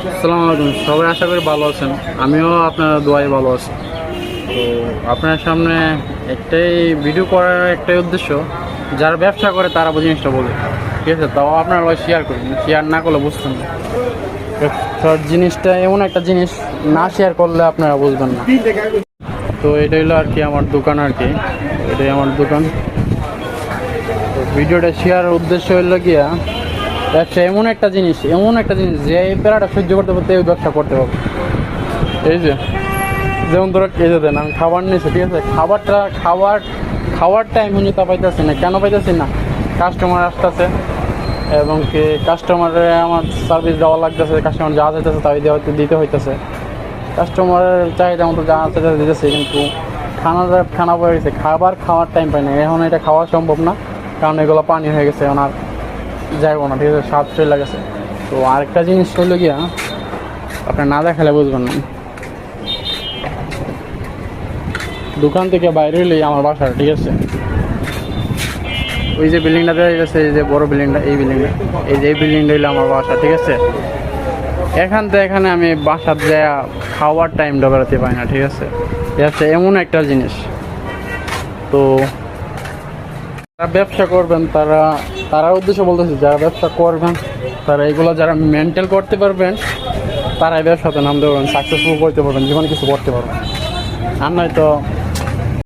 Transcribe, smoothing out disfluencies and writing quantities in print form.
আসসালামু আলাইকুম, সবাই আশা করি ভালো আছেন। আমিও আপনার দোয়ায় ভালো আছি। তো আপনার সামনে একটাই ভিডিও করার একটাই উদ্দেশ্য, যারা ব্যবসা করে তারা জিনিসটা বলে, ঠিক আছে? তাও আপনারা শেয়ার করুন, শেয়ার না করলে বুঝতেন না। ব্যবসার জিনিসটা এমন একটা জিনিস, না শেয়ার করলে আপনারা বুঝবেন না। তো এটা হলো আর কি আমার দোকান আর কি, এটাই আমার দোকান। তো ভিডিওটা শেয়ারের উদ্দেশ্য হলো গিয়া, ব্যবসা এমন একটা জিনিস যে এই প্যারাটা সহ্য করতে পারতে এই ব্যবসা করতে পারবে। এই যে যেমন ধরো এই যে দেন আমি খাবার নিয়েছি, ঠিক আছে? খাওয়ার টাইম হয়ে তা পাইতেছি না। কেন পাইতেছি না? কাস্টমার আসতেছে এবং কি কাস্টমারে আমার সার্ভিস দেওয়া লাগতেছে, কাস্টমার যা চাইতেছে তাই দিতে হইতেছে। কাস্টমারের চাহিদা মতো যা চাইতেছে দিতেছে, কিন্তু খানা পড়ে গেছে, খাওয়ার টাইম পাই না। এখন এটা খাওয়া সম্ভব না, কারণ এগুলো পানি হয়ে গেছে, এখন আর যাইব না, ঠিক আছে? স্বাদ চলে গেছে। তো আরেকটা জিনিস হইলো গিয়া, আপনার না দেখালে বুঝবেন না। দোকান থেকে বাইরে হইলেই আমার বাসা, ঠিক আছে? ওই যে বিল্ডিংটা দেখা গেছে, এই যে বড় বিল্ডিংটা, এই বিল্ডিংটা হইলো আমার বাসা, ঠিক আছে? এখান থেকে এখানে আমি বাসার যায় খাওয়ার টাইমটা বেরোতে পারি না, ঠিক আছে? ঠিক আছে, এমন একটা জিনিস। তো যারা ব্যবসা করবেন তারা উদ্দেশ্য বলতেছি, যারা ব্যবসা করবেন তারা এগুলো যারা মেনটেন করতে পারবেন তারা এই ব্যবসাতে নামতে পারবেন, সাকসেসফুল করতে পারবেন, জীবনে কিছু করতে পারবেন। আর নয়তো